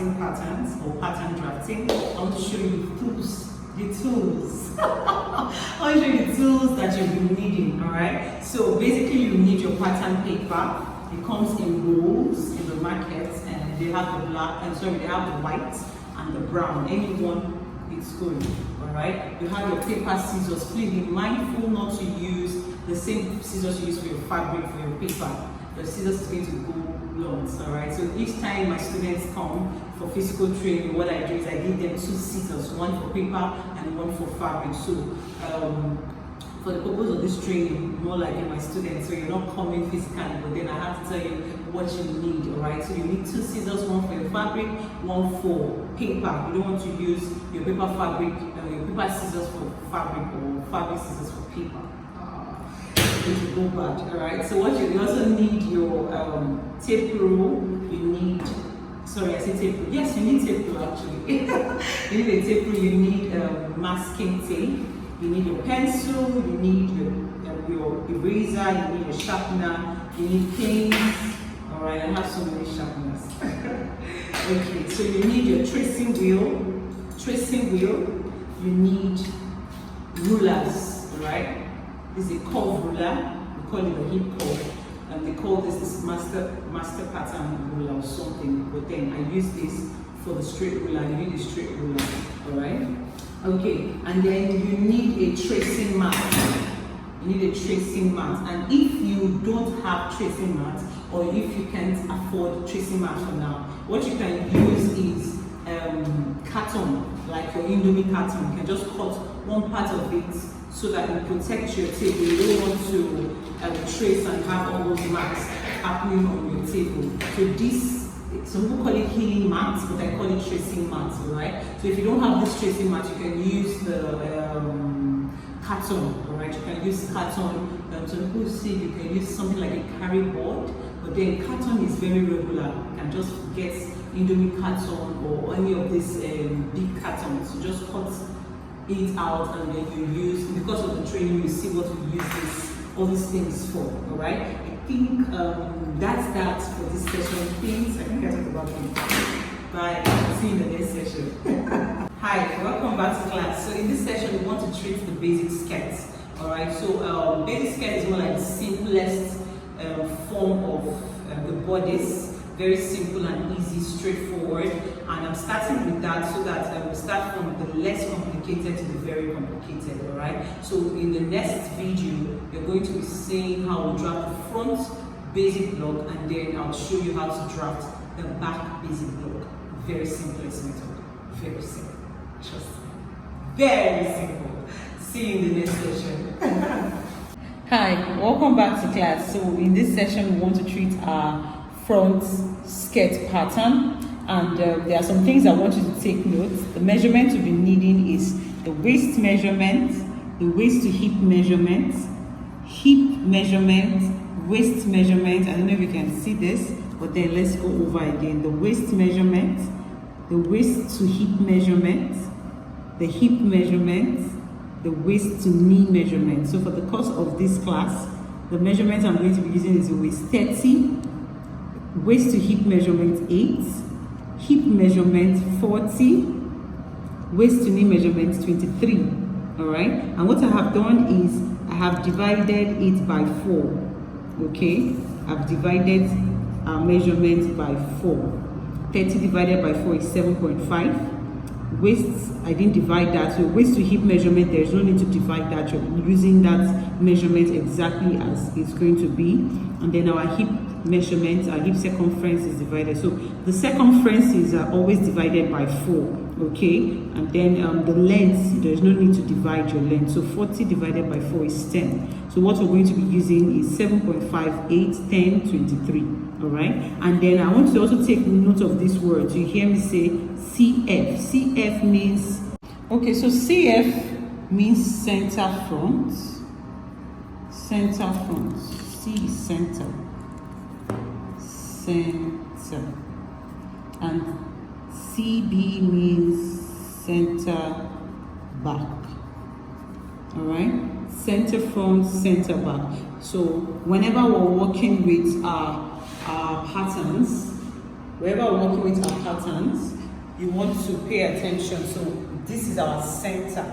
drafting patterns or pattern drafting, I want to show you the tools. I want to show you the tools that you'll be needing, alright? So basically you need your pattern paper. It comes in rolls in the market, and they have the black, and sorry, they have the white and the brown. Anyone is good, alright? You have your paper scissors. Please be mindful not to use the same scissors you use for your fabric, for your paper. Your scissors is going to go blunt, alright? So each time my students come for physical training, what I do is I give them 2 scissors, one for paper and one for fabric. So for the purpose of this training, more like my students, so you're not coming physically, but then I have to tell you what you need, alright? So you need 2 scissors, one for your fabric, one for paper. You don't want to use your paper fabric, your paper scissors for fabric or fabric scissors for paper. It will go bad, alright? So what you also need your tape rule, you need, sorry I said tape rule, yes you need tape rule actually. You need a tape rule, you need masking tape, you need your pencil, you need your eraser, you need a sharpener, you need pins, alright? I have so many sharpeners. Okay, so you need your tracing wheel, you need rulers, alright? This is a curve ruler, we call it a hip curve, and they call this master pattern ruler or something, but then I use this for the straight ruler. You need a straight ruler, alright? Okay, and then you need a tracing mat. You need a tracing mat, and if you don't have tracing mat, or if you can't afford tracing mat for now, what you can use is carton, like your Indomie carton. You can just cut one part of it so that it protects your table. You don't want to trace and have all those marks happening on your table. So this, some people call it healing mats, but I call it tracing mats, right? So if you don't have this tracing mat, you can use the carton, right? You can use carton. Some people say you can use something like a carry board, but then carton is very regular. You can just get Indomie carton or any of these big cartons. You just cut it out and then you use, because of the training, you see what we use all these things for, alright? I think that's that for this session. Please, I think I talked about it. Bye. See you in the next session. Hi, welcome back to class. So in this session, we want to treat the basic skirts. Alright, so basic skirt is more like the simplest form of the bodice. Very simple and easy, straightforward, and I'm starting with that so that we'll start from the less complicated to the very complicated, alright? So in the next video, you're going to be seeing how we draft the front basic block, and then I'll show you how to draft the back basic block. Very simplest method, very simple, just very simple. See you in the next session. Hi, welcome back to class. So in this session, we want to treat our front skirt pattern, and there are some things I want you to take note. The measurement you'll be needing is the waist measurement, the waist to hip measurement, waist measurement. I don't know if you can see this, but then let's go over again. The waist measurement, the waist to hip measurement, the hip measurement, the waist to knee measurement. So for the course of this class, the measurement I'm going to be using is the waist 30, waist to hip measurement 8, hip measurement 40, waist to knee measurement 23. Alright, and what I have done is I have divided it by 4. Okay, I've divided our measurement by 4. 30 divided by 4 is 7.5. Waist, I didn't divide that, so waist to hip measurement, there's no need to divide that. You're using that measurement exactly as it's going to be. And then our hip measurement, our hip circumference is divided. So the circumferences are always divided by 4, okay? And then the length, there's no need to divide your length. So 40 divided by 4 is 10. So what we're going to be using is 7.5, 8, 10, 23, all right? And then I want you to also take note of this word. You hear me say CF. CF means, okay, so CF means center front. Center front. C is center. Center. And CB means center back. Alright? Center front, center back. So whenever we're working with our patterns, wherever we're working with our patterns, you want to pay attention. So this is our center.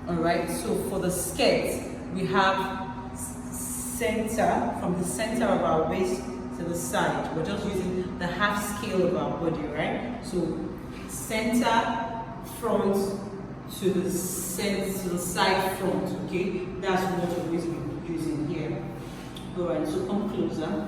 All right, so for the skirt, we have center, from the center of our waist to the side. We're just using the half scale of our body, right? So center, front to the side front, okay? That's what we're going to be using here. All right, so come closer.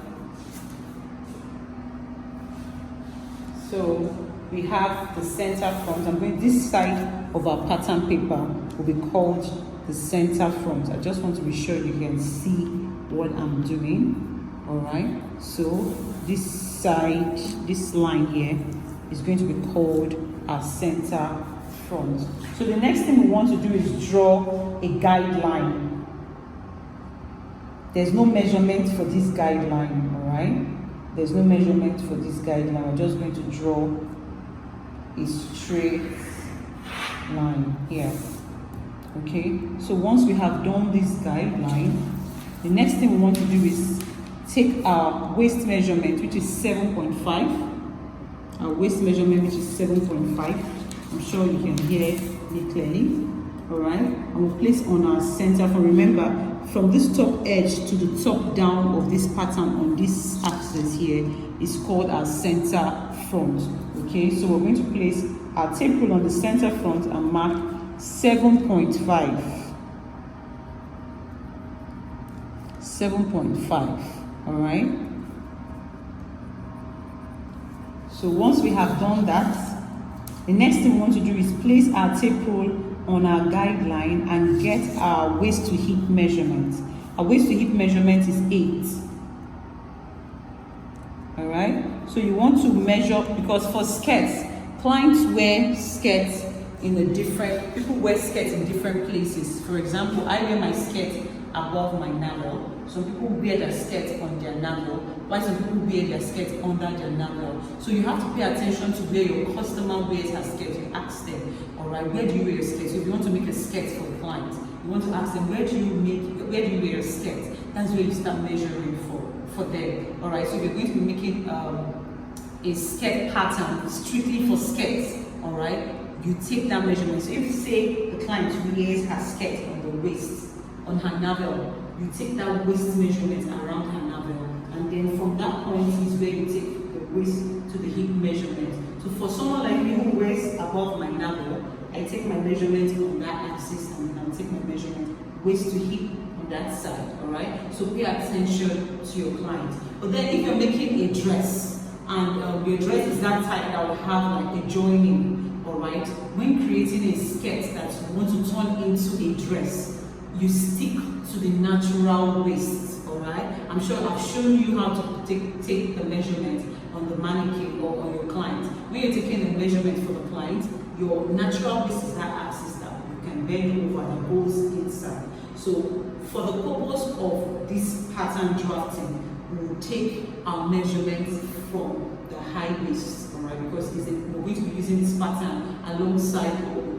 So we have the center front. I'm going, this side of our pattern paper will be called the center front. I just want to be sure you can see what I'm doing. All right, so this side, this line here is going to be called our center front. So the next thing we want to do is draw a guideline. There's no measurement for this guideline, all right? There's no measurement for this guideline. We're just going to draw a straight line here. Okay, so once we have done this guideline, the next thing we want to do is take our waist measurement, which is 7.5. Our waist measurement, which is 7.5. I'm sure you can hear me clearly. All right, and we'll place on our center front. Remember, from this top edge to the top down of this pattern on this axis here is called our center front. Okay, so we're going to place our tape rule on the center front and mark 7.5. 7.5. All right. So once we have done that, the next thing we want to do is place our tape rule on our guideline and get our waist to hip measurement. Our waist to hip measurement is 8. All right, so you want to measure, because for skirts, clients wear skirts in a different, people wear skirts in different places. For example, I wear my skirt above my navel. Some people wear their skirt on their navel, while some people wear their skirt under their navel. So you have to pay attention to where your customer wears her skirt. You ask them, all right, where do you wear your skirt? So if you want to make a skirt for a client, you want to ask them, where do you wear your skirt? That's where you start measuring for them. All right, so you're going to be making a skirt pattern strictly for skirts. All right, you take that measurement. So if you say the client wears her skirt on the waist, on her navel, you take that waist measurement around her navel, and then from that point is where you take the waist to the hip measurement. So for someone like me who wears above my navel, I take my measurement on that axis, and then I'll take my measurement waist to hip on that side. All right, so pay attention to your client. But then if you're making a dress and your dress is that type that will have like a joining, all right, when creating a skirt that you want to turn into a dress, you stick to the natural waist. All right, I'm sure I've shown you how to take the measurement on the mannequin or on your client. When you're taking the measurement for the client, your natural waist is that axis that you can bend over that goes inside. So for the purpose of this pattern drafting, we will take our measurements from the high waist, all right, because we're going to be using this pattern alongside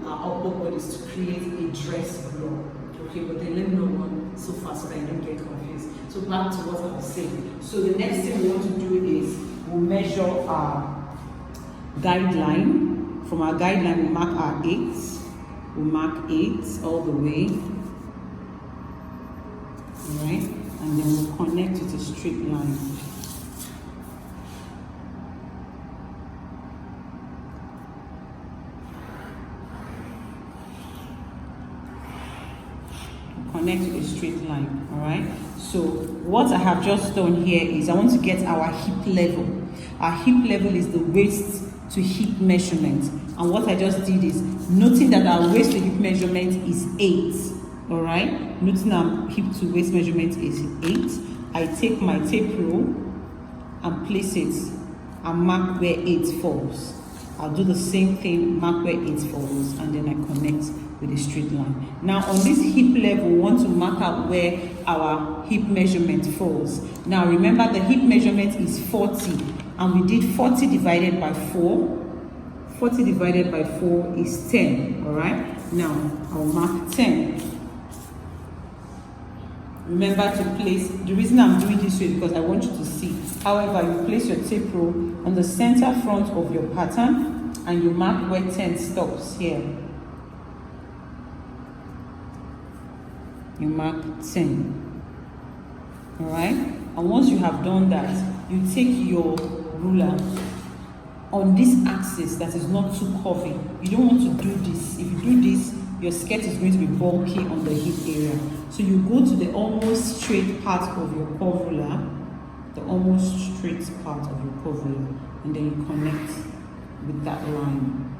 our upper bodies to create a dress block. Okay, but then let me know one so far so that I don't get confused. So back to what I was saying. So the next thing we want to do is we'll measure our guideline. From our guideline, we mark our 8. We mark 8 all the way. Alright, and then we'll connect with a straight line. Connect with a straight line. All right, so what I have just done here is I want to get our hip level. Our hip level is the waist to hip measurement, and what I just did is noting that our waist to hip measurement is 8. All right, noting our hip to waist measurement is 8. I take my tape rule and place it and mark where 8 falls. I'll do the same thing, mark where 8 falls, and then I connect with a straight line. Now on this hip level, we want to mark out where our hip measurement falls. Now remember, the hip measurement is 40, and we did 40 divided by 4. 40 divided by 4 is 10, all right? Now I'll mark 10. remember to place, the reason I'm doing this way because I want you to see. However, you place your tape roll on the center front of your pattern and you mark where 10 stops here. You mark 10. Alright? And once you have done that, you take your ruler on this axis that is not too curvy. You don't want to do this. If you do this, your skirt is going to be bulky on the hip area. So you go to the almost straight part of your curve ruler, the almost straight part of your curve ruler, and then you connect with that line.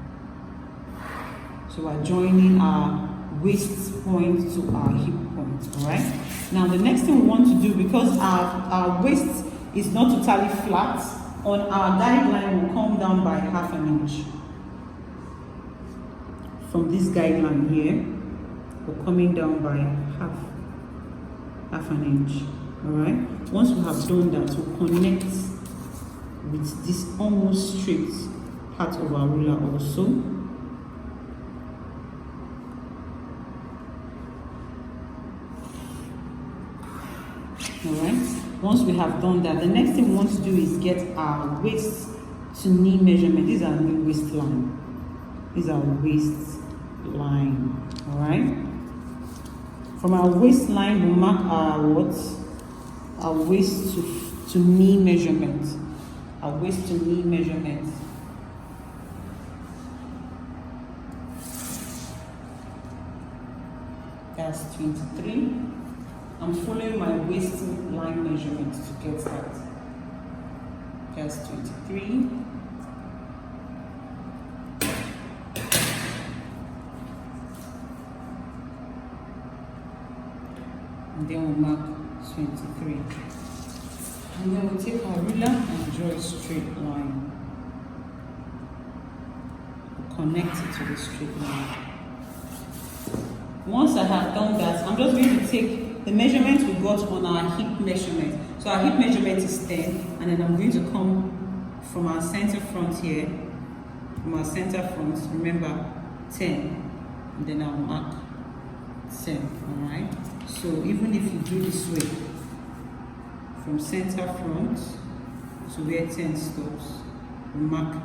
So we're joining our waist point to our hip point, alright? Now the next thing we want to do, because our waist is not totally flat, on our guideline will come down by ½ inch. From this guideline here, we're coming down by half an inch. Alright? Once we have done that, we'll connect with this almost straight part of our ruler also. Alright? Once we have done that, the next thing we want to do is get our waist to knee measurement. This is our knee waistline. This is our waistline. Alright? From our waistline, we'll mark our waist to knee measurement. Our waist to knee measurement. That's 23. I'm following my waistline measurement to get that. That's 23. And then we'll mark 23. And then we'll take our ruler and draw a straight line. We'll connect it to the straight line. Once I have done that, I'm just going to take the measurement we got on our hip measurement. So our hip measurement is 10, and then I'm going to come from our center front here, from our center front, remember 10, and then I'll mark 10, alright? So even if you do this way, from center front to where 10 stops, we mark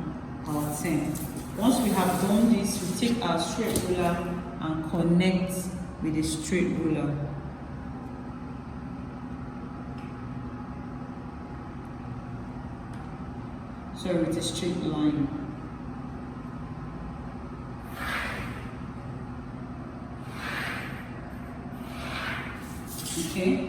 our 10. Once we have done this, we take our straight ruler and connect with a straight ruler. So with a straight line. Okay.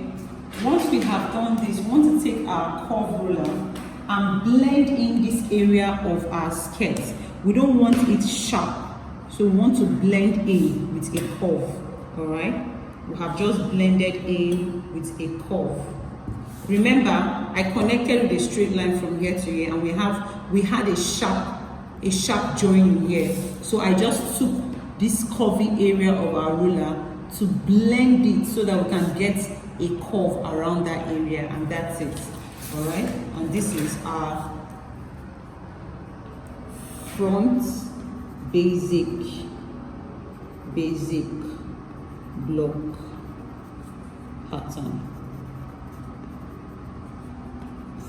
Once we have done this, we want to take our curve ruler and blend in this area of our skirt. We don't want it sharp, so we want to blend in with a curve. All right. We have just blended in with a curve. Remember, I connected with a straight line from here to here, and we had a sharp join here. So I just took this curvy area of our ruler to blend it so that we can get a curve around that area, and that's it. All right, and this is our front basic block pattern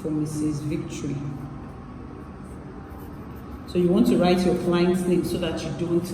for Mrs. Victory. So you want to write your client's name so that you don't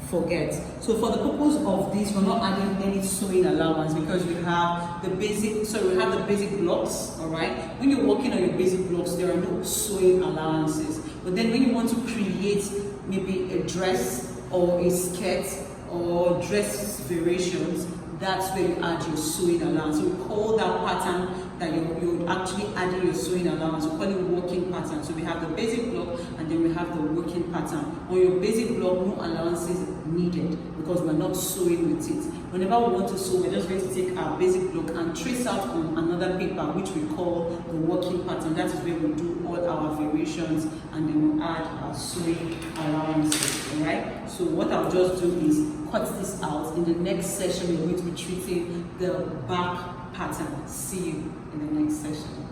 forget. So for the purpose of this, we're not adding any sewing allowance because we have the basic blocks. All right, when you're working on your basic blocks, there are no sewing allowances. But then when you want to create maybe a dress or a skirt or dress variations, that's where you add your sewing allowance. So we call that pattern that you're actually adding your sewing allowance. We call it working pattern. So we have the basic block and then we have the working pattern. On your basic block, no allowances needed because we're not sewing with it. Whenever we want to sew, we're just going to take our basic block and trace out on another paper, which we call the working pattern. That is where we do all our variations and then we add our sewing allowances. Alright? So what I'll just do is cut this out. In the next session, we're going to be treating the back pattern. See you in the next session.